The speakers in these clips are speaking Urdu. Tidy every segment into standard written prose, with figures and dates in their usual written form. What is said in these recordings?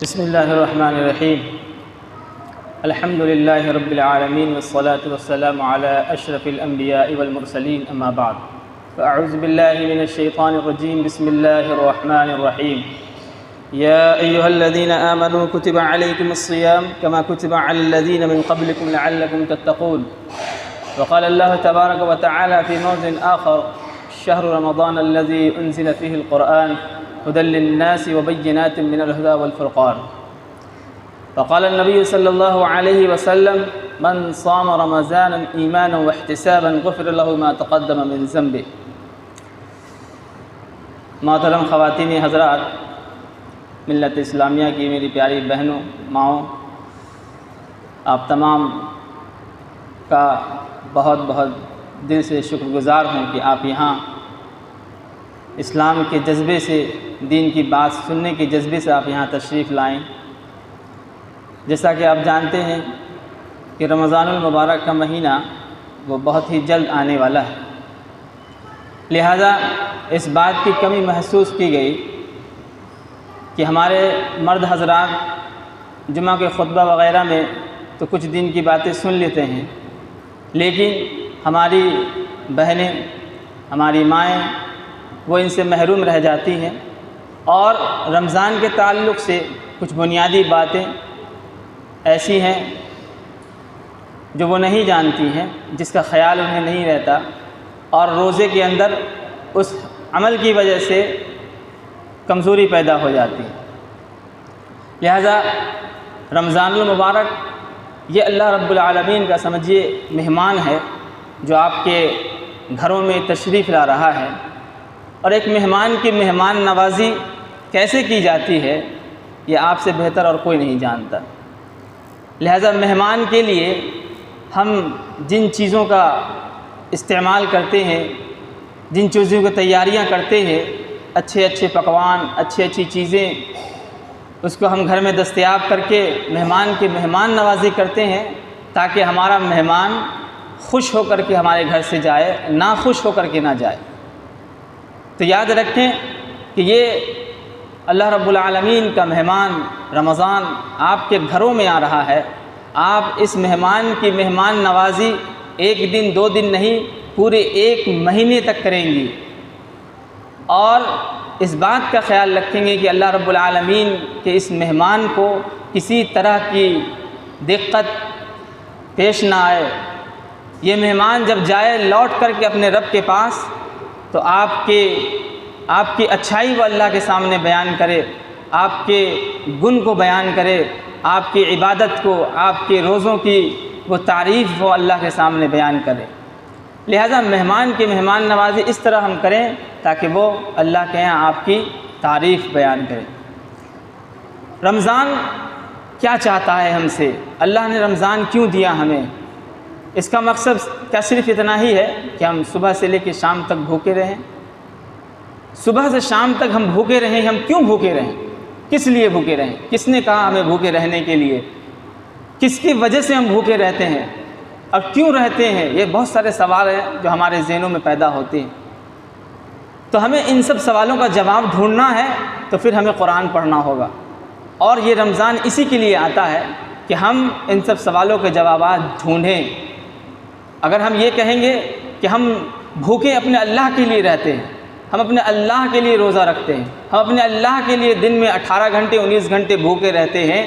بسم اللہ الرحمن الرحیم الحمد للہ رب العالمین والصلاة والسلام علی اشرف الانبیاء والمرسلین اما بعد فاعوذ باللہ من الشیطان الرجیم بسم اللہ الرحمن الرحیم یا ایہا الذین آمنوا کتب علیکم الصیام کما کتب علی الذین من قبلکم لعلکم تتقون وقال اللہ تبارک وتعالی فی موضع آخر شہر رمضان الذي انزل فیہ القرآن هدى للناس وبينات من الهدى والفرقان وقال النبي صلى الله عليه وسلم من صام رمضانا إيمانا واحتسابا غفر له ما تقدم من ذنبه۔ محترم خواتین حضرات، ملت اسلامیہ کی میری پیاری بہنوں ماؤں، آپ تمام کا بہت بہت دل سے شکر گزار ہوں کہ آپ یہاں اسلام کے جذبے سے، دین کی بات سننے کے جذبے سے آپ یہاں تشریف لائیں۔ جیسا کہ آپ جانتے ہیں کہ رمضان المبارک کا مہینہ وہ بہت ہی جلد آنے والا ہے، لہذا اس بات کی کمی محسوس کی گئی کہ ہمارے مرد حضرات جمعہ کے خطبہ وغیرہ میں تو کچھ دین کی باتیں سن لیتے ہیں، لیکن ہماری بہنیں، ہماری مائیں وہ ان سے محروم رہ جاتی ہیں، اور رمضان کے تعلق سے کچھ بنیادی باتیں ایسی ہیں جو وہ نہیں جانتی ہیں، جس کا خیال انہیں نہیں رہتا، اور روزے کے اندر اس عمل کی وجہ سے کمزوری پیدا ہو جاتی ہے۔ لہذا رمضان المبارک یہ اللہ رب العالمین کا سمجھیے مہمان ہے جو آپ کے گھروں میں تشریف لا رہا ہے، اور ایک مہمان کی مہمان نوازی کیسے کی جاتی ہے یہ آپ سے بہتر اور کوئی نہیں جانتا۔ لہذا مہمان کے لیے ہم جن چیزوں کا استعمال کرتے ہیں، جن چیزوں کی تیاریاں کرتے ہیں، اچھے اچھے پکوان، اچھی اچھی چیزیں، اس کو ہم گھر میں دستیاب کر کے مہمان کی مہمان نوازی کرتے ہیں تاکہ ہمارا مہمان خوش ہو کر کے ہمارے گھر سے جائے، ناخوش ہو کر کے نہ جائے۔ تو یاد رکھیں کہ یہ اللہ رب العالمین کا مہمان رمضان آپ کے گھروں میں آ رہا ہے، آپ اس مہمان کی مہمان نوازی ایک دن دو دن نہیں، پورے ایک مہینے تک کریں گی، اور اس بات کا خیال رکھیں گے کہ اللہ رب العالمین کے اس مہمان کو کسی طرح کی دقت پیش نہ آئے۔ یہ مہمان جب جائے لوٹ کر کے اپنے رب کے پاس تو آپ کی اچھائی وہ اللہ کے سامنے بیان کرے، آپ کے گن کو بیان کرے، آپ کی عبادت کو، آپ کے روزوں کی وہ تعریف وہ اللہ کے سامنے بیان کرے۔ لہذا مہمان کی مہمان نوازی اس طرح ہم کریں تاکہ وہ اللہ کے یہاں آپ کی تعریف بیان کرے۔ رمضان کیا چاہتا ہے ہم سے؟ اللہ نے رمضان کیوں دیا ہمیں؟ اس کا مقصد کیا صرف اتنا ہی ہے کہ ہم صبح سے لے کے شام تک بھوکے رہیں؟ صبح سے شام تک ہم بھوکے رہیں، ہم کیوں بھوکے رہیں؟ کس لیے بھوکے رہیں؟ کس نے کہا ہمیں بھوکے رہنے کے لیے؟ کس کی وجہ سے ہم بھوکے رہتے ہیں اور کیوں رہتے ہیں؟ یہ بہت سارے سوال ہیں جو ہمارے ذہنوں میں پیدا ہوتے ہیں۔ تو ہمیں ان سب سوالوں کا جواب ڈھونڈنا ہے تو پھر ہمیں قرآن پڑھنا ہوگا، اور یہ رمضان اسی کے لیے آتا ہے کہ ہم ان سب سوالوں کے جوابات ڈھونڈیں۔ اگر ہم یہ کہیں گے کہ ہم بھوکے اپنے اللہ کے لیے رہتے ہیں، ہم اپنے اللہ کے لیے روزہ رکھتے ہیں، ہم اپنے اللہ کے لیے دن میں 18 گھنٹے 19 گھنٹے بھوکے رہتے ہیں،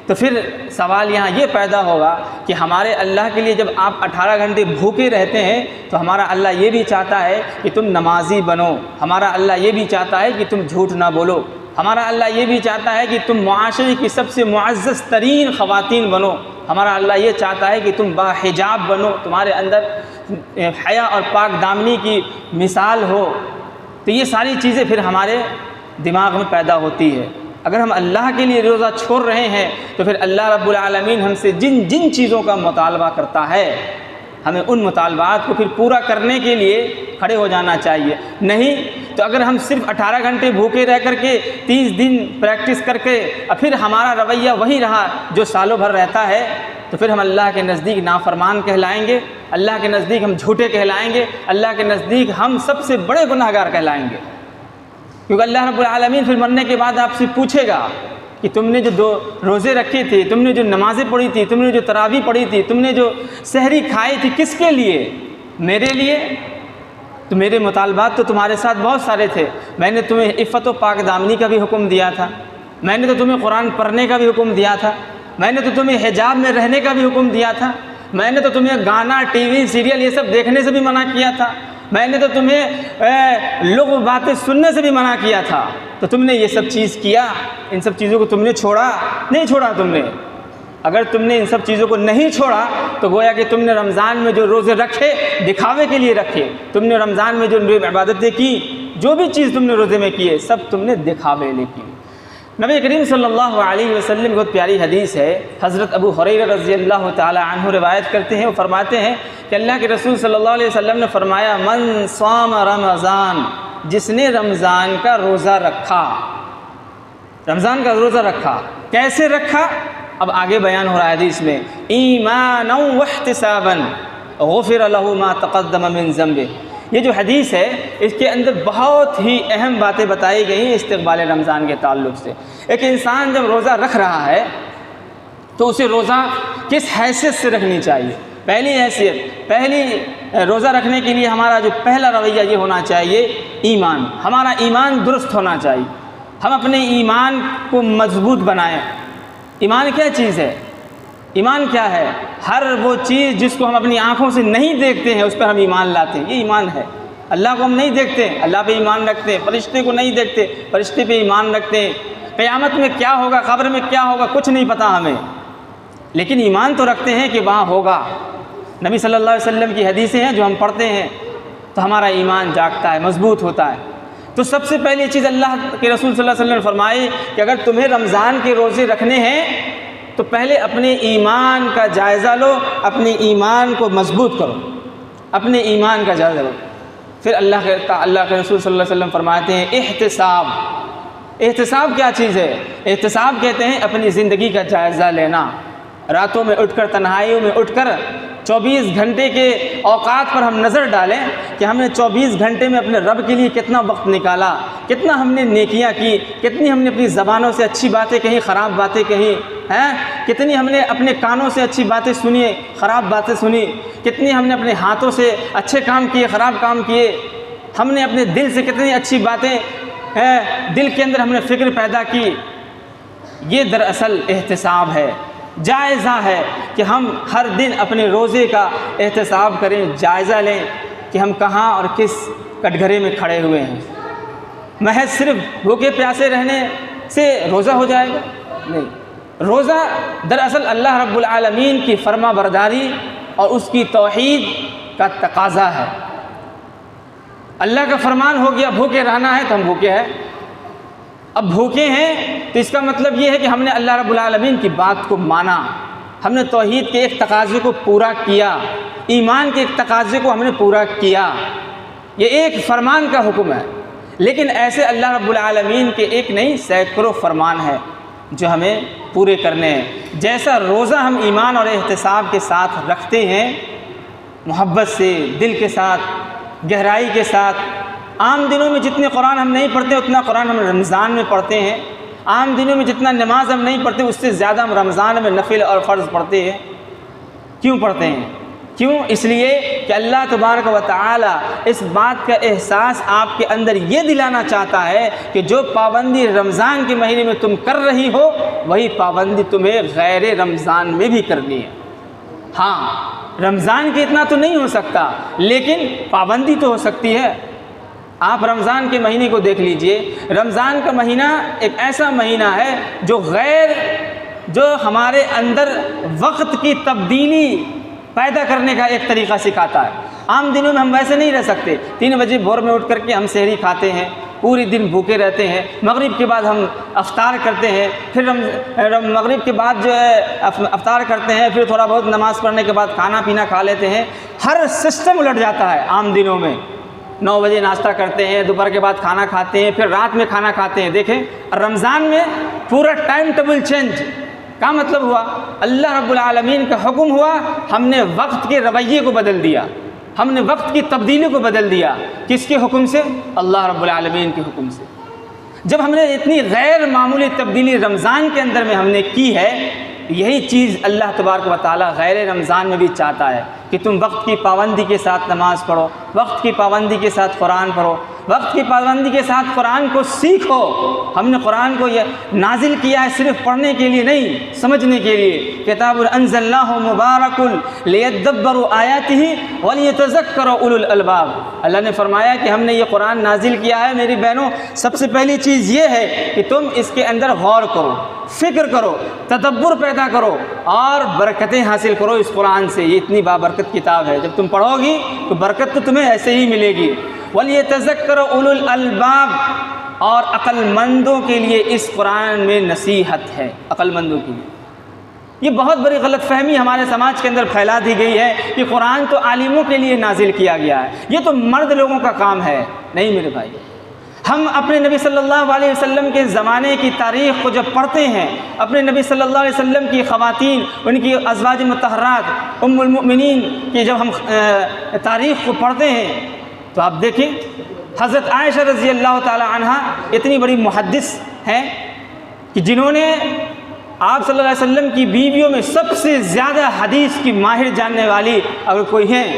تو پھر سوال یہاں یہ پیدا ہوگا کہ ہمارے اللہ کے لیے جب آپ 18 گھنٹے بھوکے رہتے ہیں تو ہمارا اللہ یہ بھی چاہتا ہے کہ تم نمازی بنو، ہمارا اللہ یہ بھی چاہتا ہے کہ تم جھوٹ نہ بولو، ہمارا اللہ یہ بھی چاہتا ہے کہ تم معاشرے کی سب سے معزز ترین خواتین بنو، ہمارا اللہ یہ چاہتا ہے کہ تم باحجاب بنو، تمہارے اندر حیا اور پاک دامنی کی مثال ہو۔ تو یہ ساری چیزیں پھر ہمارے دماغ میں پیدا ہوتی ہے۔ اگر ہم اللہ کے لیے روزہ چھوڑ رہے ہیں تو پھر اللہ رب العالمین ہم سے جن جن چیزوں کا مطالبہ کرتا ہے ہمیں ان مطالبات کو پھر پورا کرنے کے لیے کھڑے ہو جانا چاہیے۔ نہیں تو اگر ہم صرف 18 گھنٹے بھوکے رہ کر کے 30 دن پریکٹس کر کے اور پھر ہمارا رویہ وہی رہا جو سالوں بھر رہتا ہے، تو پھر ہم اللہ کے نزدیک نافرمان کہلائیں گے، اللہ کے نزدیک ہم جھوٹے کہلائیں گے، اللہ کے نزدیک ہم سب سے بڑے گناہگار کہلائیں گے، کیونکہ اللہ رب العالمین پھر مرنے کے بعد آپ سے پوچھے گا کہ تم نے جو 2 روزے رکھے تھے، تم نے جو نمازیں پڑھی تھی، تم نے جو تراویح پڑھی تھی، تم نے جو سحری کھائی تھی، کس کے لیے؟ میرے لیے۔ تو میرے مطالبات تو تمہارے ساتھ بہت سارے تھے۔ میں نے تمہیں عفت و پاک دامنی کا بھی حکم دیا تھا، میں نے تو تمہیں قرآن پڑھنے کا بھی حکم دیا تھا، میں نے تو تمہیں حجاب میں رہنے کا بھی حکم دیا تھا، میں نے تو تمہیں گانا، ٹی وی، سیریل یہ سب دیکھنے سے بھی منع کیا تھا، میں نے تو تمہیں لغو باتیں سننے سے بھی منع کیا تھا۔ تو تم نے یہ سب چیز کیا، ان سب چیزوں کو تم نے چھوڑا؟ نہیں چھوڑا تم نے۔ اگر تم نے ان سب چیزوں کو نہیں چھوڑا تو گویا کہ تم نے رمضان میں جو روزے رکھے دکھاوے کے لیے رکھے، تم نے رمضان میں جو عبادتیں کی، جو بھی چیز تم نے روزے میں کیے، سب تم نے دکھاوے لیے کی۔ نبی کریم صلی اللہ علیہ وسلم کی بہت پیاری حدیث ہے، حضرت ابو ہریرہ رضی اللہ تعالی عنہ روایت کرتے ہیں، وہ فرماتے ہیں کہ اللہ کے رسول صلی اللہ علیہ وسلم نے فرمایا، من صام رمضان، جس نے رمضان کا روزہ رکھا، رمضان کا روزہ رکھا، کیسے رکھا؟ اب آگے بیان ہو رہا ہے حدیث میں، ایمانا واحتسابا غفر له ما تقدم من ذنبه۔ یہ جو حدیث ہے اس کے اندر بہت ہی اہم باتیں بتائی گئی ہیں استقبال رمضان کے تعلق سے۔ ایک انسان جب روزہ رکھ رہا ہے تو اسے روزہ کس حیثیت سے رکھنی چاہیے؟ پہلی حیثیت، پہلی روزہ رکھنے کے لیے ہمارا جو پہلا رویہ یہ ہونا چاہیے، ایمان، ہمارا ایمان درست ہونا چاہیے، ہم اپنے ایمان کو مضبوط بنائیں۔ ایمان کیا چیز ہے؟ ایمان کیا ہے؟ ہر وہ چیز جس کو ہم اپنی آنکھوں سے نہیں دیکھتے ہیں اس پر ہم ایمان لاتے ہیں، یہ ایمان ہے۔ اللہ کو ہم نہیں دیکھتے، اللہ پہ ایمان رکھتے ہیں، فرشتے کو نہیں دیکھتے، فرشتے پہ ایمان رکھتے ہیں، قیامت میں کیا ہوگا، قبر میں کیا ہوگا، کچھ نہیں پتہ ہمیں، لیکن ایمان تو رکھتے ہیں کہ وہاں ہوگا۔ نبی صلی اللہ علیہ وسلم کی حدیثیں ہیں جو ہم پڑھتے ہیں تو ہمارا ایمان جاگتا ہے، مضبوط ہوتا ہے۔ تو سب سے پہلی چیز اللہ کے رسول صلی اللہ علیہ وسلم نے فرمائی کہ اگر تمہیں رمضان کے روزے رکھنے ہیں تو پہلے اپنے ایمان کا جائزہ لو، اپنے ایمان کو مضبوط کرو، اپنے ایمان کا جائزہ لو۔ پھر اللہ کے رسول صلی اللہ علیہ وسلم فرماتے ہیں احتساب۔ احتساب کیا چیز ہے؟ احتساب کہتے ہیں اپنی زندگی کا جائزہ لینا، راتوں میں اٹھ کر، تنہائیوں میں اٹھ کر 24 گھنٹے کے اوقات پر ہم نظر ڈالیں کہ ہم نے 24 گھنٹے میں اپنے رب کے لیے کتنا وقت نکالا، کتنا ہم نے نیکیاں کی، کتنی ہم نے اپنی زبانوں سے اچھی باتیں کہیں، خراب باتیں کہیں ہیں، کتنی ہم نے اپنے کانوں سے اچھی باتیں سنی، خراب باتیں سنی، کتنی ہم نے اپنے ہاتھوں سے اچھے کام کیے، خراب کام کیے، ہم نے اپنے دل سے کتنی اچھی باتیں ہیں، دل کے اندر ہم نے فکر پیدا کی۔ یہ دراصل احتساب ہے، جائزہ ہے کہ ہم ہر دن اپنے روزے کا احتساب کریں، جائزہ لیں کہ ہم کہاں اور کس کٹگھرے میں کھڑے ہوئے ہیں۔ محض صرف بھوکے پیاسے رہنے سے روزہ ہو جائے گا؟ نہیں، روزہ دراصل اللہ رب العالمین کی فرما برداری اور اس کی توحید کا تقاضا ہے۔ اللہ کا فرمان ہو گیا بھوکے رہنا ہے تو ہم بھوکے ہیں، اب بھوکے ہیں تو اس کا مطلب یہ ہے کہ ہم نے اللہ رب العالمین کی بات کو مانا، ہم نے توحید کے ایک تقاضے کو پورا کیا، ایمان کے ایک تقاضے کو ہم نے پورا کیا۔ یہ ایک فرمان کا حکم ہے، لیکن ایسے اللہ رب العالمین کے ایک نہیں سینکڑوں فرمان ہیں جو ہمیں پورے کرنے ہیں۔ جیسا روزہ ہم ایمان اور احتساب کے ساتھ رکھتے ہیں، محبت سے، دل کے ساتھ، گہرائی کے ساتھ، عام دنوں میں جتنے قرآن ہم نہیں پڑھتے اتنا قرآن ہم رمضان میں پڑھتے ہیں، عام دنوں میں جتنا نماز ہم نہیں پڑھتے اس سے زیادہ ہم رمضان میں نفل اور فرض پڑھتے ہیں۔ کیوں پڑھتے ہیں؟ کیوں؟ اس لیے کہ اللہ تبارک و تعالی اس بات کا احساس آپ کے اندر یہ دلانا چاہتا ہے کہ جو پابندی رمضان کے مہینے میں تم کر رہی ہو وہی پابندی تمہیں غیر رمضان میں بھی کرنی ہے۔ ہاں، رمضان کے اتنا تو نہیں ہو سکتا لیکن پابندی تو ہو سکتی ہے۔ آپ رمضان کے مہینے کو دیکھ لیجئے، رمضان کا مہینہ ایک ایسا مہینہ ہے جو ہمارے اندر وقت کی تبدیلی پیدا کرنے کا ایک طریقہ سکھاتا ہے۔ عام دنوں میں ہم ویسے نہیں رہ سکتے، 3 بجے بھور میں اٹھ کر کے ہم سحری کھاتے ہیں، پوری دن بھوکے رہتے ہیں، مغرب کے بعد ہم افطار کرتے ہیں، پھر مغرب کے بعد جو ہے افطار کرتے ہیں، پھر تھوڑا بہت نماز پڑھنے کے بعد کھانا پینا کھا لیتے ہیں۔ ہر سسٹم الٹ جاتا ہے عام دنوں میں۔ 9 بجے ناشتہ کرتے ہیں، دوپہر کے بعد کھانا کھاتے ہیں، پھر رات میں کھانا کھاتے ہیں۔ دیکھیں رمضان میں پورا ٹائم ٹیبل چینج کا مطلب ہوا اللہ رب العالمین کا حکم ہوا، ہم نے وقت کے رویے کو بدل دیا، ہم نے وقت کی تبدیلی کو بدل دیا۔ کس کے حکم سے؟ اللہ رب العالمین کے حکم سے۔ جب ہم نے اتنی غیر معمولی تبدیلی رمضان کے اندر میں ہم نے کی ہے، یہی چیز اللہ تبارک و تعالی غیر رمضان میں بھی چاہتا ہے کہ تم وقت کی پابندی کے ساتھ نماز پڑھو، وقت کی پابندی کے ساتھ قرآن پڑھو، وقت کی پابندی کے ساتھ قرآن کو سیکھو۔ ہم نے قرآن کو یہ نازل کیا ہے صرف پڑھنے کے لیے نہیں، سمجھنے کے لیے۔ کتاب انزلناہ مبارک لیدبروا آیاتہ ولیتذکر اولو الالباب، اللہ نے فرمایا کہ ہم نے یہ قرآن نازل کیا ہے میری بہنوں، سب سے پہلی چیز یہ ہے کہ تم اس کے اندر غور کرو، فکر کرو، تدبر پیدا کرو اور برکتیں حاصل کرو اس قرآن سے۔ یہ اتنی بابرکت کتاب ہے، جب تم پڑھو گی تو برکت تو تمہیں ایسے ہی ملے گی۔ وَلْيَتَذَكَّرَ أُولُو الْأَلْبَابِ، اور عقل مندوں کے لیے اس قرآن میں نصیحت ہے، عقل مندوں کے لیے۔ یہ بہت بڑی غلط فہمی ہمارے سماج کے اندر پھیلا دی گئی ہے کہ قرآن تو عالموں کے لیے نازل کیا گیا ہے، یہ تو مرد لوگوں کا کام ہے۔ نہیں میرے بھائی، ہم اپنے نبی صلی اللہ علیہ وسلم کے زمانے کی تاریخ کو جب پڑھتے ہیں، اپنے نبی صلی اللہ علیہ وسلم کی خواتین، ان کی ازواج مطہرات ام المؤمنین کی جب ہم تاریخ کو پڑھتے ہیں تو آپ دیکھیں حضرت عائشہ رضی اللہ تعالی عنہا اتنی بڑی محدث ہیں کہ جنہوں نے آپ صلی اللہ علیہ وسلم کی بیویوں میں سب سے زیادہ حدیث کی ماہر جاننے والی اگر کوئی ہیں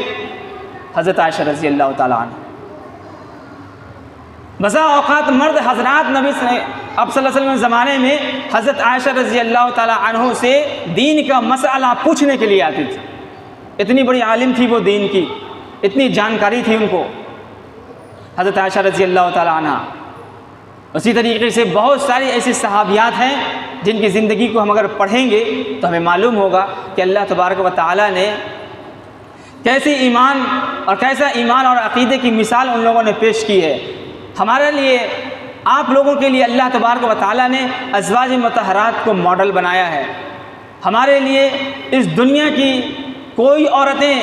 حضرت عائشہ رضی اللہ تعالی عنہ۔ بسا اوقات مرد حضرات نبی آپ صلی اللہ علیہ وسلم زمانے میں حضرت عائشہ رضی اللہ تعالی عنہ سے دین کا مسئلہ پوچھنے کے لیے آتی تھی، اتنی بڑی عالم تھی وہ دین کی، اتنی جانکاری تھی ان کو حضرت عائشہ رضی اللہ تعالی عنہ۔ اسی طریقے سے بہت ساری ایسی صحابیات ہیں جن کی زندگی کو ہم اگر پڑھیں گے تو ہمیں معلوم ہوگا کہ اللہ تبارک و تعالی نے کیسے ایمان اور عقیدے کی مثال ان لوگوں نے پیش کی ہے۔ ہمارے لیے، آپ لوگوں کے لیے اللہ تبارک و تعالی نے ازواج مطہرات کو ماڈل بنایا ہے۔ ہمارے لیے اس دنیا کی کوئی عورتیں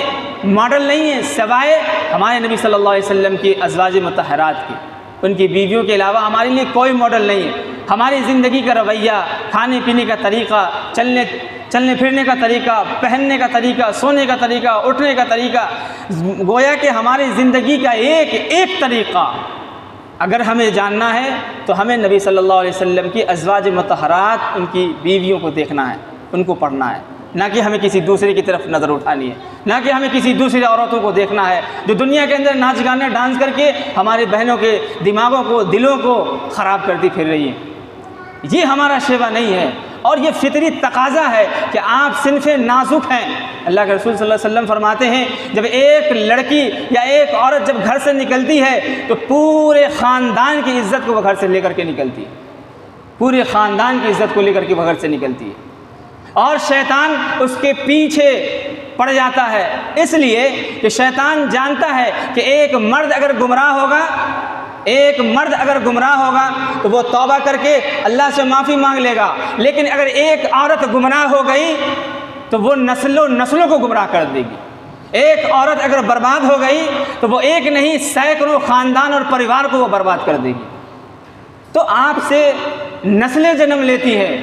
ماڈل نہیں ہیں سوائے ہمارے نبی صلی اللہ علیہ وسلم کی ازواج مطہرات کی، ان کی بیویوں کے علاوہ ہمارے لیے کوئی ماڈل نہیں ہے۔ ہماری زندگی کا رویہ، کھانے پینے کا طریقہ، چلنے پھرنے کا طریقہ، پہننے کا طریقہ، سونے کا طریقہ، اٹھنے کا طریقہ، گویا کہ ہماری زندگی کا ایک طریقہ اگر ہمیں جاننا ہے تو ہمیں نبی صلی اللہ علیہ وسلم کی ازواج مطہرات، ان کی بیویوں کو دیکھنا ہے، ان کو پڑھنا ہے، نہ کہ ہمیں کسی دوسرے کی طرف نظر اٹھانی ہے، نہ کہ ہمیں کسی دوسری عورتوں کو دیکھنا ہے جو دنیا کے اندر ناچ گانے ڈانس کر کے ہماری بہنوں کے دماغوں کو، دلوں کو خراب کرتی پھر رہی ہیں۔ یہ ہمارا شیوا نہیں ہے، اور یہ فطری تقاضا ہے کہ آپ صنف نازک ہیں۔ اللہ کے رسول صلی اللہ علیہ وسلم فرماتے ہیں جب ایک لڑکی یا ایک عورت جب گھر سے نکلتی ہے تو پورے خاندان کی عزت کو وہ گھر سے لے کر کے نکلتی ہے، پورے خاندان کی عزت کو لے کر کے وہ گھر سے نکلتی ہے، اور شیطان اس کے پیچھے پڑ جاتا ہے، اس لیے کہ شیطان جانتا ہے کہ ایک مرد اگر گمراہ ہوگا تو وہ توبہ کر کے اللہ سے معافی مانگ لے گا، لیکن اگر ایک عورت گمراہ ہو گئی تو وہ نسلوں کو گمراہ کر دے گی۔ ایک عورت اگر برباد ہو گئی تو وہ ایک نہیں سینکڑوں خاندان اور پریوار کو وہ برباد کر دے گی۔ تو آپ سے نسلیں جنم لیتی ہے،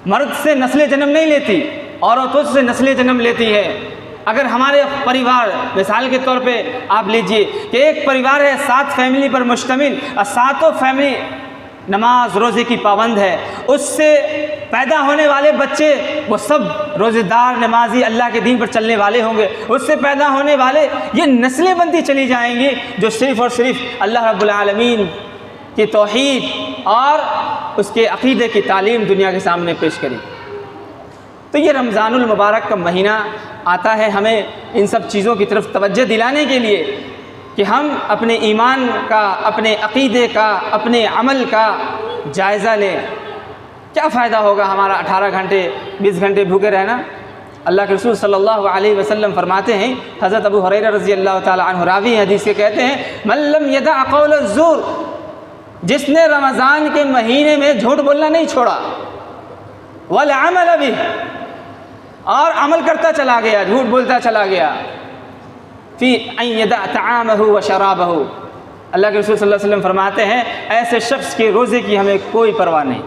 مرد سے نسلیں جنم نہیں لیتی، عورتوں سے نسلیں جنم لیتی ہے۔ اگر ہمارے پریوار، مثال کے طور پہ آپ لیجئے کہ ایک پریوار ہے 7 فیملی پر مشتمل، اور 7 فیملی نماز روزے کی پابند ہے، اس سے پیدا ہونے والے بچے وہ سب روزے دار، نمازی، اللہ کے دین پر چلنے والے ہوں گے، اس سے پیدا ہونے والے یہ نسلیں بنتی چلی جائیں گی جو صرف اور صرف اللہ رب العالمین کی توحید اور اس کے عقیدے کی تعلیم دنیا کے سامنے پیش کرے۔ تو یہ رمضان المبارک کا مہینہ آتا ہے ہمیں ان سب چیزوں کی طرف توجہ دلانے کے لیے کہ ہم اپنے ایمان کا، اپنے عقیدے کا، اپنے عمل کا جائزہ لیں۔ کیا فائدہ ہوگا ہمارا 18 گھنٹے 20 گھنٹے بھوکے رہنا؟ اللہ کے رسول صلی اللہ علیہ وسلم فرماتے ہیں، حضرت ابو ہریرہ رضی اللہ تعالی عنہ راوی حدیث کے کہتے ہیں، من لم یدع قول الزور، جس نے رمضان کے مہینے میں جھوٹ بولنا نہیں چھوڑا، والعمل به، اور عمل کرتا چلا گیا، جھوٹ بولتا چلا گیا، فی ان یدع طعامہ وشرابہ، اللہ کے رسول صلی اللہ علیہ وسلم فرماتے ہیں ایسے شخص کے روزے کی ہمیں کوئی پرواہ نہیں،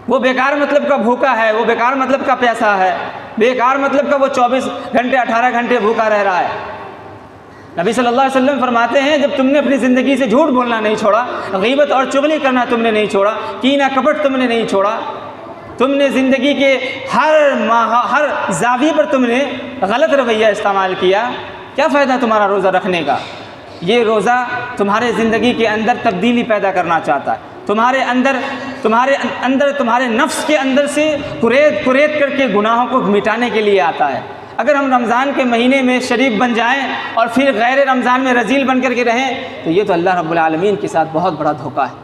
وہ بیکار مطلب کا بھوکا ہے، وہ بیکار مطلب کا پیاسا ہے، بیکار مطلب کا وہ 24 گھنٹے 18 گھنٹے بھوکا رہ رہا ہے، نبی صلی اللہ علیہ وسلم فرماتے ہیں جب تم نے اپنی زندگی سے جھوٹ بولنا نہیں چھوڑا، غیبت اور چغلی کرنا تم نے نہیں چھوڑا، کینہ کپٹ تم نے نہیں چھوڑا، تم نے زندگی کے ہر زاویے پر تم نے غلط رویہ استعمال کیا، کیا فائدہ تمہارا روزہ رکھنے کا؟ یہ روزہ تمہارے زندگی کے اندر تبدیلی پیدا کرنا چاہتا ہے، تمہارے اندر تمہارے نفس کے اندر سے قرید کر کے گناہوں کو مٹانے کے لیے آتا ہے۔ اگر ہم رمضان کے مہینے میں شریف بن جائیں اور پھر غیر رمضان میں رذیل بن کر کے رہیں تو یہ تو اللہ رب العالمین کے ساتھ بہت بڑا دھوکہ ہے،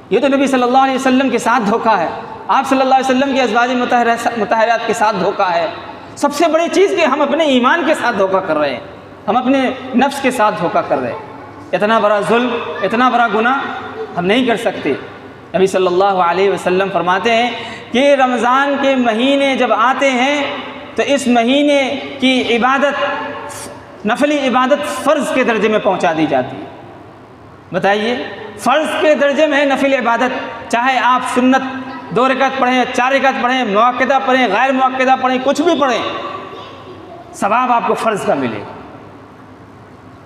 یہ تو نبی صلی اللہ علیہ وسلم کے ساتھ دھوکہ ہے، آپ صلی اللہ علیہ وسلم کے ازواج مطہرات کے ساتھ دھوکہ ہے۔ سب سے بڑی چیز کہ ہم اپنے ایمان کے ساتھ دھوکہ کر رہے ہیں، ہم اپنے نفس کے ساتھ دھوکہ کر رہے ہیں۔ اتنا بڑا ظلم، اتنا بڑا گناہ ہم نہیں کر سکتے۔ نبی صلی اللہ علیہ وسلم فرماتے ہیں کہ رمضان کے مہینے جب آتے ہیں تو اس مہینے کی عبادت، نفلی عبادت فرض کے درجے میں پہنچا دی جاتی ہے۔ بتائیے، فرض کے درجے میں ہے نفل عبادت، چاہے آپ سنت 2 رکعت پڑھیں، 4 رکعت پڑھیں، مؤکدہ پڑھیں، غیر مؤکدہ پڑھیں، کچھ بھی پڑھیں، ثواب آپ کو فرض کا ملے گا۔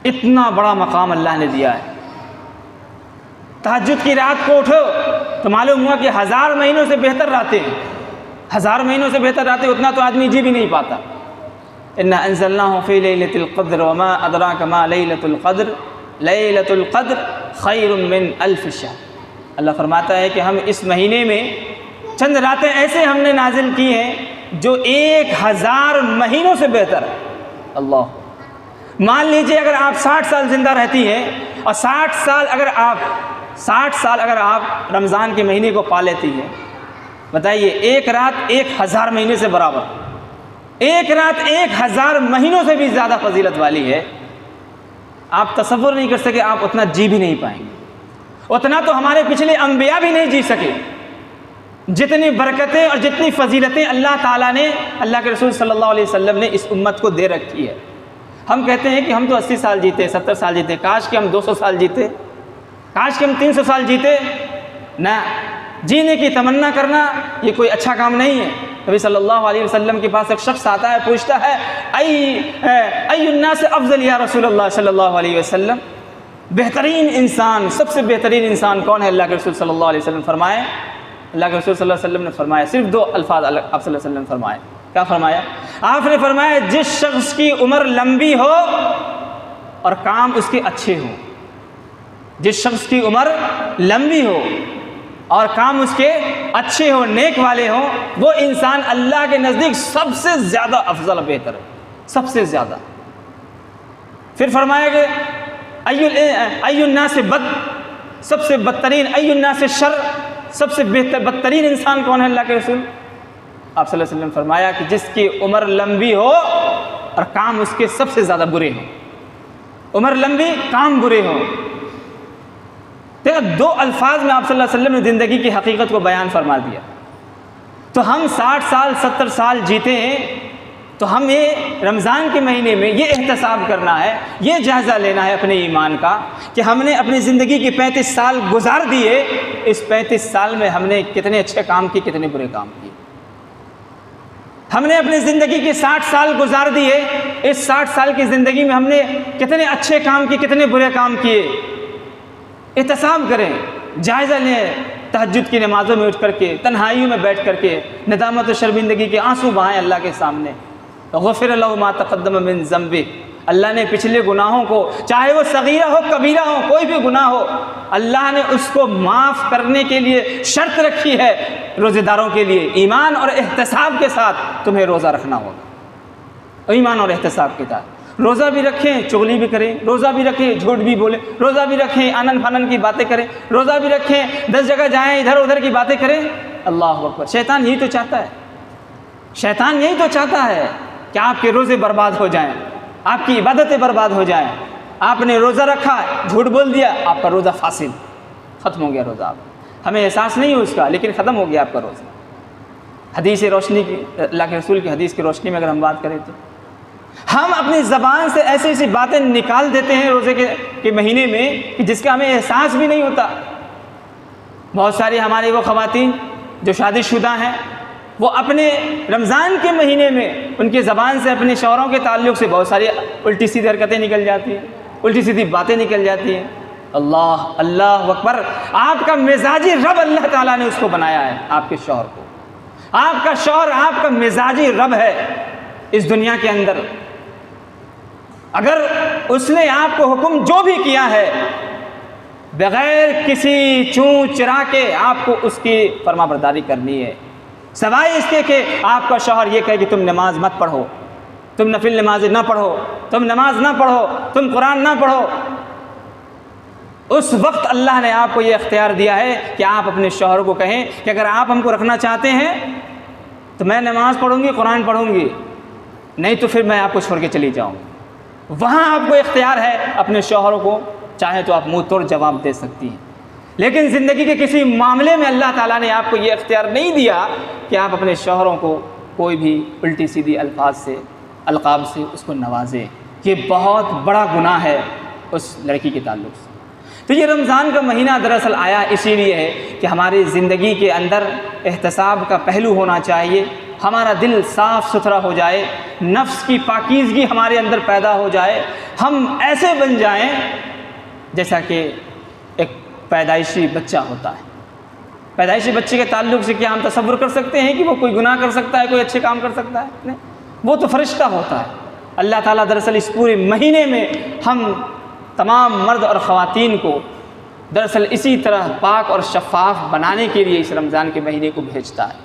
اتنا بڑا مقام اللہ نے دیا ہے۔ تہجد کی رات کو اٹھو تو معلوم ہوا کہ 1000 مہینوں سے بہتر راتیں ہیں، 1000 مہینوں سے بہتر راتیں، اتنا تو آدمی جی بھی نہیں پاتا۔ انا انزلناہ فی لیلۃ القدر وما ادراک ما لیلۃ القدر لیلۃ القدر خیر من الف شہر۔ اللہ فرماتا ہے کہ ہم اس مہینے میں چند راتیں ایسے ہم نے نازل کی ہیں جو 1000 مہینوں سے بہتر ہے۔ اللہ، مان لیجئے اگر آپ 60 سال زندہ رہتی ہیں اور 60 سال اگر آپ رمضان کے مہینے کو پا لیتی ہیں، بتائیے ایک رات 1000 مہینے سے برابر، ایک رات 1000 مہینوں سے بھی زیادہ فضیلت والی ہے۔ آپ تصور نہیں کر سکے، آپ اتنا جی بھی نہیں پائیں گے، اتنا تو ہمارے پچھلے انبیاء بھی نہیں جی سکے۔ جتنی برکتیں اور جتنی فضیلتیں اللہ تعالیٰ نے، اللہ کے رسول صلی اللہ علیہ وسلم نے اس امت کو دے رکھی ہے۔ ہم کہتے ہیں کہ ہم تو 80 سال جیتے، 70 سال جیتے، کاش کہ ہم 200 سال جیتے، کاش کہ ہم 300 سال جیتے۔ نہ، جینے کی تمنا کرنا یہ کوئی اچھا کام نہیں ہے۔ نبی صلی اللہ علیہ وسلم کے پاس ایک شخص آتا ہے، پوچھتا ہے ای الناس افضل یا رسول اللہ صلی اللہ علیہ وسلم، بہترین انسان، سب سے بہترین انسان کون ہے اللہ کے رسول صلی اللہ علیہ وسلم؟ فرمائے، اللہ کے رسول صلی اللہ علیہ وسلم نے فرمایا، صرف 2 الفاظ آپ صلی اللہ علیہ وسلم فرمائے۔ کیا فرمایا؟ آپ نے فرمایا جس شخص کی عمر لمبی ہو اور کام اس کے اچھے ہوں، جس شخص کی عمر لمبی ہو اور کام اس کے اچھے ہوں، نیک والے ہوں، وہ انسان اللہ کے نزدیک سب سے زیادہ افضل بہتر ہے، سب سے زیادہ۔ پھر فرمایا کہ ای الناس بد، سب سے بدترین، ای الناس شر، سب سے بدترین انسان کون ہے اللہ کے رسول؟ آپ صلی اللہ علیہ وسلم فرمایا کہ جس کی عمر لمبی ہو اور کام اس کے سب سے زیادہ برے ہوں، عمر لمبی، کام برے ہوں۔ دیکھا، 2 الفاظ میں آپ صلی اللہ علیہ وسلم نے زندگی کی حقیقت کو بیان فرما دیا۔ تو ہم 60 سال 70 سال جیتے ہیں تو ہمیں رمضان کے مہینے میں یہ احتساب کرنا ہے، یہ جائزہ لینا ہے اپنے ایمان کا کہ ہم نے اپنی زندگی کے 35 سال گزار دیے، اس 35 سال میں ہم نے کتنے اچھے کام کیے، کتنے برے کام کیے۔ ہم نے اپنی زندگی کے 60 سال گزار دیے، اس 60 سال کی زندگی میں ہم نے کتنے اچھے کام کیے، کتنے برے کام کیے۔ احتساب کریں، جائزہ لیں، تہجد کی نمازوں میں اٹھ کر کے، تنہائیوں میں بیٹھ کر کے ندامت و شرمندگی کے آنسو بہائیں اللہ کے سامنے۔ غفر له ما تقدم من ذنبه، اللہ نے پچھلے گناہوں کو، چاہے وہ صغیرہ ہو کبیرہ ہو، کوئی بھی گناہ ہو، اللہ نے اس کو معاف کرنے کے لیے شرط رکھی ہے روزے داروں کے لیے، ایمان اور احتساب کے ساتھ تمہیں روزہ رکھنا ہوگا۔ ایمان اور احتساب کے ساتھ روزہ بھی رکھیں، چغلی بھی کریں، روزہ بھی رکھیں، جھوٹ بھی بولیں، روزہ بھی رکھیں، آنن فانن کی باتیں کریں، روزہ بھی رکھیں، 10 جگہ جائیں، ادھر ادھر کی باتیں کریں۔ اللہ اکبر، شیطان یہی تو چاہتا ہے، شیطان یہی تو چاہتا ہے کہ آپ کے روزے برباد ہو جائیں، آپ کی عبادتیں برباد ہو جائیں۔ آپ نے روزہ رکھا، جھوٹ بول دیا، آپ کا روزہ فاسد، ختم ہو گیا روزہ۔ آپ ہمیں احساس نہیں ہو اس کا، لیکن ختم ہو گیا آپ کا روزہ۔ حدیث روشنی کی، اللہ کے رسول کی حدیث کی روشنی میں اگر ہم بات کریں تو ہم اپنی زبان سے ایسی ایسی باتیں نکال دیتے ہیں روزے کے مہینے میں کہ جس کا ہمیں احساس بھی نہیں ہوتا۔ بہت ساری ہماری وہ خواتین جو شادی شدہ ہیں، وہ اپنے رمضان کے مہینے میں ان کی زبان سے اپنے شوہروں کے تعلق سے بہت ساری الٹی سیدھی حرکتیں نکل جاتی ہیں۔ الٹی سیدھی باتیں نکل جاتی ہیں. اللہ اللہ اکبر. آپ کا مزاجی رب اللہ تعالیٰ نے اس کو بنایا ہے, آپ کے شوہر کو. آپ کا شوہر آپ کا مزاجی رب ہے اس دنیا کے اندر. اگر اس نے آپ کو حکم جو بھی کیا ہے بغیر کسی چون چرا کے آپ کو اس کی فرما برداری کرنی ہے, سوائے اس کے کہ آپ کا شوہر یہ کہے کہ تم نماز مت پڑھو, تم نفل نماز نہ پڑھو, تم نماز نہ پڑھو, تم قرآن نہ پڑھو. اس وقت اللہ نے آپ کو یہ اختیار دیا ہے کہ آپ اپنے شوہر کو کہیں کہ اگر آپ ہم کو رکھنا چاہتے ہیں تو میں نماز پڑھوں گی, قرآن پڑھوں گی, نہیں تو پھر میں آپ کو چھوڑ کے چلی جاؤں. وہاں آپ کو اختیار ہے اپنے شوہروں کو, چاہے تو آپ منہ توڑ جواب دے سکتی ہیں. لیکن زندگی کے کسی معاملے میں اللہ تعالیٰ نے آپ کو یہ اختیار نہیں دیا کہ آپ اپنے شوہروں کو کوئی بھی الٹی سیدھی الفاظ سے, القاب سے اس کو نوازیں. یہ بہت بڑا گناہ ہے اس لڑکی کے تعلق سے. تو یہ رمضان کا مہینہ دراصل آیا اسی لیے ہے کہ ہماری زندگی کے اندر احتساب کا پہلو ہونا چاہیے, ہمارا دل صاف ستھرا ہو جائے, نفس کی پاکیزگی ہمارے اندر پیدا ہو جائے, ہم ایسے بن جائیں جیسا کہ ایک پیدائشی بچہ ہوتا ہے. پیدائشی بچے کے تعلق سے کیا ہم تصور کر سکتے ہیں کہ وہ کوئی گناہ کر سکتا ہے, کوئی اچھے کام کر سکتا ہے؟ نہیں, وہ تو فرشتہ ہوتا ہے. اللہ تعالیٰ دراصل اس پورے مہینے میں ہم تمام مرد اور خواتین کو دراصل اسی طرح پاک اور شفاف بنانے کے لیے اس رمضان کے مہینے کو بھیجتا ہے.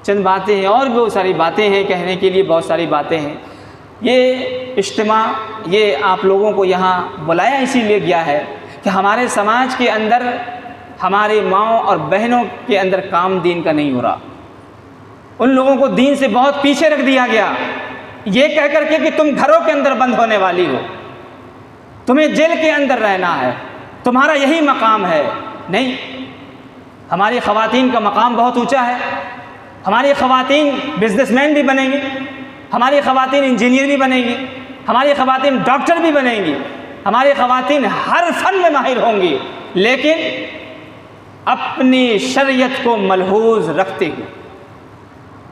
چند باتیں ہیں اور بھی بہت ساری باتیں ہیں, کہنے کے لیے بہت ساری باتیں ہیں. یہ اجتماع یہ آپ لوگوں کو یہاں بلایا اسی لیے گیا ہے کہ ہمارے سماج کے اندر ہماری ماؤں اور بہنوں کے اندر کام دین کا نہیں ہو رہا. ان لوگوں کو دین سے بہت پیچھے رکھ دیا گیا یہ کہہ کر کے کہ تم گھروں کے اندر بند ہونے والی ہو, تمہیں جیل کے اندر رہنا ہے, تمہارا یہی مقام ہے. نہیں, ہماری خواتین کا مقام بہت اونچا ہے. ہماری خواتین بزنس مین بھی بنیں گی, ہماری خواتین انجینئر بھی بنیں گی, ہماری خواتین ڈاکٹر بھی بنیں گی, ہماری خواتین ہر فن میں ماہر ہوں گی, لیکن اپنی شریعت کو ملحوظ رکھتے ہوئے.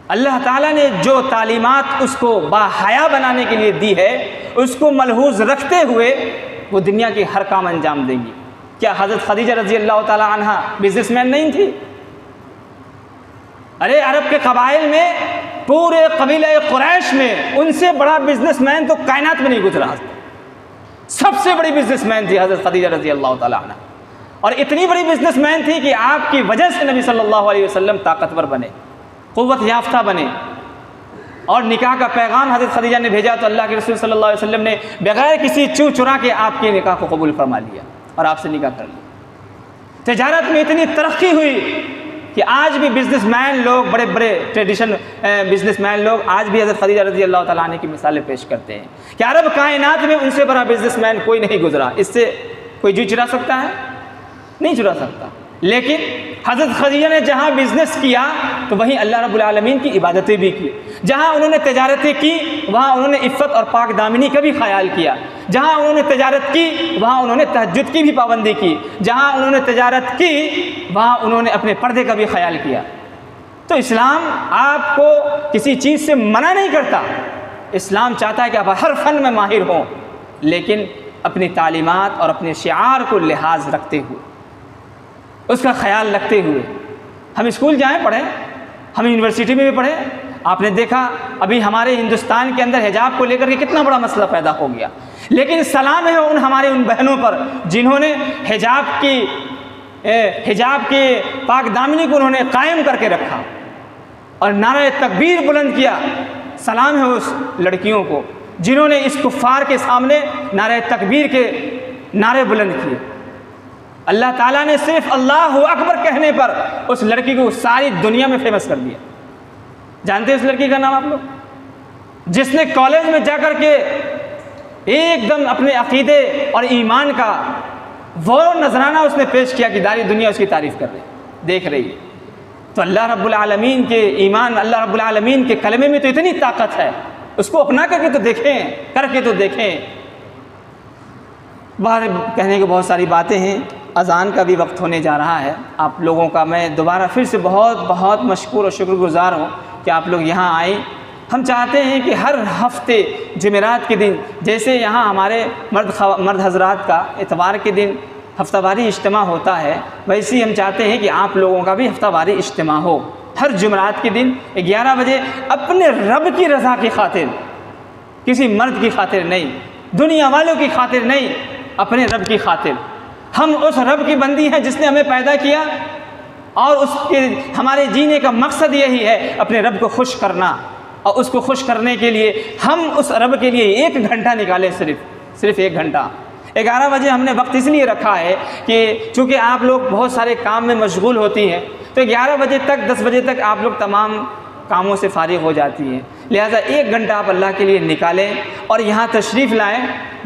اللہ تعالیٰ نے جو تعلیمات اس کو باحیا بنانے کے لیے دی ہے اس کو ملحوظ رکھتے ہوئے وہ دنیا کے ہر کام انجام دیں گی. کیا حضرت خدیجہ رضی اللہ تعالیٰ عنہ بزنس مین نہیں تھی؟ ارے عرب کے قبائل میں, پورے قبیلہ قریش میں ان سے بڑا بزنس مین تو کائنات میں نہیں گزرا. سب سے بڑی بزنس مین تھی حضرت خدیجہ رضی اللہ تعالیٰ عنہ, اور اتنی بڑی بزنس مین تھی کہ آپ کی وجہ سے نبی صلی اللہ علیہ وسلم طاقتور بنے, قوت یافتہ بنے. اور نکاح کا پیغام حضرت خدیجہ نے بھیجا تو اللہ کے رسول صلی اللہ علیہ وسلم نے بغیر کسی چرا کے آپ کے نکاح کو قبول فرما لیا اور آپ سے نکاح کر لیا. تجارت میں اتنی ترقی ہوئی کہ آج بھی بزنس مین لوگ, بڑے بڑے ٹریڈیشن بزنس مین لوگ آج بھی حضرت خدیجہ رضی اللہ تعالیٰ عنہ کی مثالیں پیش کرتے ہیں کہ عرب کائنات میں ان سے بڑا بزنس مین کوئی نہیں گزرا. اس سے کوئی جی چرا سکتا ہے؟ نہیں چرا سکتا. لیکن حضرت خدیجہ نے جہاں بزنس کیا تو وہیں اللہ رب العالمین کی عبادتیں بھی کی. جہاں انہوں نے تجارتیں کی وہاں انہوں نے عفت اور پاک دامنی کا بھی خیال کیا. جہاں انہوں نے تجارت کی وہاں انہوں نے تہجد کی بھی پابندی کی. جہاں انہوں نے تجارت کی وہاں انہوں نے اپنے پردے کا بھی خیال کیا. تو اسلام آپ کو کسی چیز سے منع نہیں کرتا. اسلام چاہتا ہے کہ آپ ہر فن میں ماہر ہوں, لیکن اپنی تعلیمات اور اپنے شعار کو لحاظ رکھتے ہوئے, اس کا خیال رکھتے ہوئے. ہم اسکول جائیں پڑھیں, ہم یونیورسٹی میں بھی پڑھیں. آپ نے دیکھا ابھی ہمارے ہندوستان کے اندر حجاب کو لے کر کے کتنا بڑا مسئلہ پیدا ہو گیا, لیکن سلام ہے ان بہنوں پر جنہوں نے حجاب کے پاک دامنی کو انہوں نے قائم کر کے رکھا اور نعرہ تکبیر بلند کیا. سلام ہے اس لڑکیوں کو جنہوں نے اس کفار کے سامنے نعرہ تکبیر کے نعرے بلند کیے. اللہ تعالیٰ نے صرف اللہ اکبر کہنے پر اس لڑکی کو ساری دنیا میں فیمس کر دیا. جانتے ہیں اس لڑکی کا نام آپ لوگ؟ جس نے کالج میں جا کر کے ایک دم اپنے عقیدے اور ایمان کا وہ نذرانہ اس نے پیش کیا کہ ساری دنیا اس کی تعریف کر رہی, دیکھ رہی ہے. تو اللہ رب العالمین کے ایمان, اللہ رب العالمین کے کلمے میں تو اتنی طاقت ہے, اس کو اپنا کر کے تو دیکھیں, کر کے تو دیکھیں. باہر کہنے کو بہت ساری باتیں ہیں. اذان کا بھی وقت ہونے جا رہا ہے. آپ لوگوں کا میں دوبارہ پھر سے بہت بہت مشکور اور شکر گزار ہوں کہ آپ لوگ یہاں آئیں. ہم چاہتے ہیں کہ ہر ہفتے جمعرات کے دن، جیسے یہاں ہمارے مرد حضرات کا اتوار کے دن ہفتہ واری اجتماع ہوتا ہے، ویسے ہی ہم چاہتے ہیں کہ آپ لوگوں کا بھی ہفتہ واری اجتماع ہو ہر جمعرات کے دن 11 بجے، اپنے رب کی رضا کی خاطر، کسی مرد کی خاطر نہیں، دنیا والوں کی خاطر نہیں، اپنے رب کی خاطر۔ ہم اس رب کی بندی ہیں جس نے ہمیں پیدا کیا، اور اس کے ہمارے جینے کا مقصد یہی ہے اپنے رب کو خوش کرنا، اور اس کو خوش کرنے کے لیے ہم اس رب کے لیے 1 گھنٹہ نکالیں، صرف 1 گھنٹہ۔ 11 بجے ہم نے وقت اس لیے رکھا ہے کہ چونکہ آپ لوگ بہت سارے کام میں مشغول ہوتی ہیں، تو 11 بجے تک 10 بجے تک آپ لوگ تمام کاموں سے فارغ ہو جاتی ہیں، لہذا 1 گھنٹہ آپ اللہ کے لیے نکالیں اور یہاں تشریف لائیں۔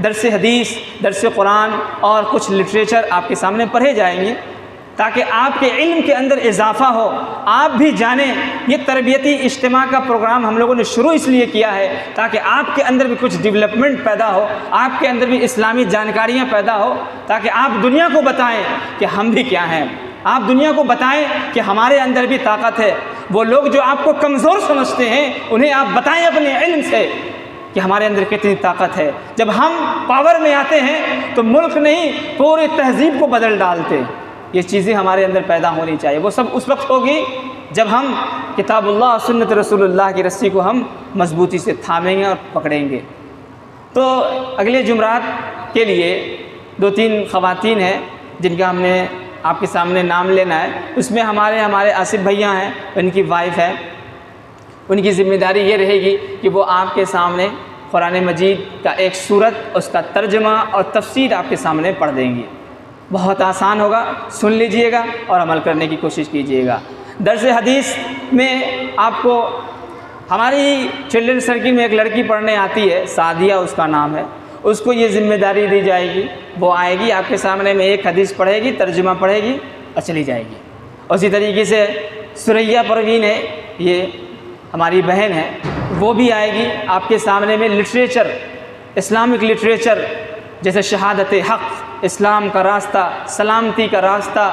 درس حدیث، درس قرآن اور کچھ لٹریچر آپ کے سامنے پڑھے جائیں گے، تاکہ آپ کے علم کے اندر اضافہ ہو، آپ بھی جانیں۔ یہ تربیتی اجتماع کا پروگرام ہم لوگوں نے شروع اس لیے کیا ہے تاکہ آپ کے اندر بھی کچھ ڈیولپمنٹ پیدا ہو، آپ کے اندر بھی اسلامی جانکاریاں پیدا ہو، تاکہ آپ دنیا کو بتائیں کہ ہم بھی کیا ہیں، آپ دنیا کو بتائیں کہ ہمارے اندر بھی طاقت ہے۔ وہ لوگ جو آپ کو کمزور سمجھتے ہیں انہیں آپ بتائیں اپنے علم سے کہ ہمارے اندر کتنی طاقت ہے۔ جب ہم پاور میں آتے ہیں تو ملک نہیں، پورے تہذیب کو بدل ڈالتے۔ یہ چیزیں ہمارے اندر پیدا ہونی چاہیے، وہ سب اس وقت ہوگی جب ہم کتاب اللہ اور سنت رسول اللہ کی رسی کو ہم مضبوطی سے تھامیں گے اور پکڑیں گے۔ تو اگلے جمعرات کے لیے 2-3 خواتین ہیں جن کا ہم نے آپ کے سامنے نام لینا ہے۔ اس میں ہمارے آصف بھیا ہیں، ان کی وائف ہے، ان کی ذمہ داری یہ رہے گی کہ وہ آپ کے سامنے قرآن مجید کا ایک سورت، اس کا ترجمہ اور تفسیر آپ کے سامنے پڑھ دیں گی۔ بہت آسان ہوگا، سن لیجئے گا اور عمل کرنے کی کوشش کیجئے گا۔ درس حدیث میں آپ کو ہماری چلڈرن سرکل میں ایک لڑکی پڑھنے آتی ہے، سعدیہ اس کا نام ہے، اس کو یہ ذمہ داری دی جائے گی، وہ آئے گی آپ کے سامنے میں ایک حدیث پڑھے گی، ترجمہ پڑھے گی اور چلی جائے گی۔ اسی طریقے سے سریہ پروین ہے، یہ ہماری بہن ہے، وہ بھی آئے گی آپ کے سامنے میں لٹریچر، اسلامک لٹریچر جیسے شہادت حق، اسلام کا راستہ، سلامتی کا راستہ،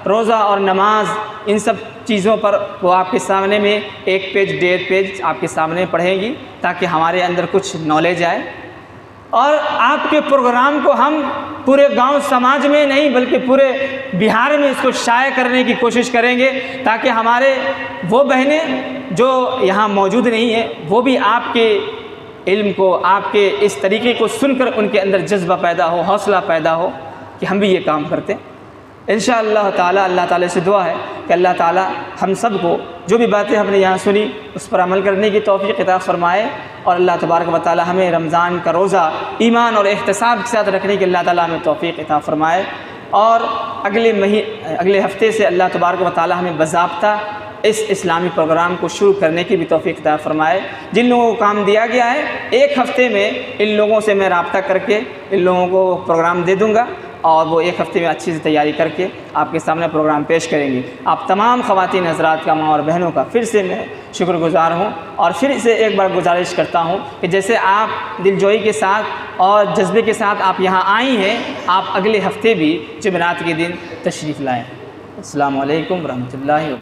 روزہ اور نماز، ان سب چیزوں پر وہ آپ کے سامنے میں 1 پیج 1.5 پیج آپ کے سامنے پڑھیں گی، تاکہ ہمارے اندر کچھ نالج آئے۔ اور آپ کے پروگرام کو ہم پورے گاؤں سماج میں نہیں بلکہ پورے بہار میں اس کو شائع کرنے کی کوشش کریں گے، تاکہ ہمارے وہ بہنیں جو یہاں موجود نہیں ہیں وہ بھی آپ کے علم کو، آپ کے اس طریقے کو سن کر ان کے اندر جذبہ پیدا ہو، حوصلہ پیدا ہو کہ ہم بھی یہ کام کرتے ہیں۔ انشاءاللہ تعالیٰ اللہ تعالیٰ سے دعا ہے کہ اللہ تعالیٰ ہم سب کو جو بھی باتیں ہم نے یہاں سنی اس پر عمل کرنے کی توفیق عطا فرمائے، اور اللہ تبارک و تعالیٰ ہمیں رمضان کا روزہ ایمان اور احتساب کے ساتھ رکھنے کی اللہ تعالیٰ ہمیں توفیق عطا فرمائے، اور اگلے ہفتے سے اللہ تبارک و تعالیٰ ہمیں باضابطہ اس اسلامی پروگرام کو شروع کرنے کی بھی توفیق عطا فرمائے۔ جن لوگوں کو کام دیا گیا ہے 1 ہفتے میں ان لوگوں سے میں رابطہ کر کے ان لوگوں کو پروگرام دے دوں گا، اور وہ 1 ہفتے میں اچھی سے تیاری کر کے آپ کے سامنے پروگرام پیش کریں گے۔ آپ تمام خواتین حضرات کا، ماں اور بہنوں کا پھر سے میں شکر گزار ہوں، اور پھر سے ایک بار گزارش کرتا ہوں کہ جیسے آپ دلجوئی کے ساتھ اور جذبے کے ساتھ آپ یہاں آئی ہیں، آپ اگلے ہفتے بھی جمعرات کے دن تشریف لائیں۔ السلام علیکم ورحمۃ اللہ وبرکاتہ۔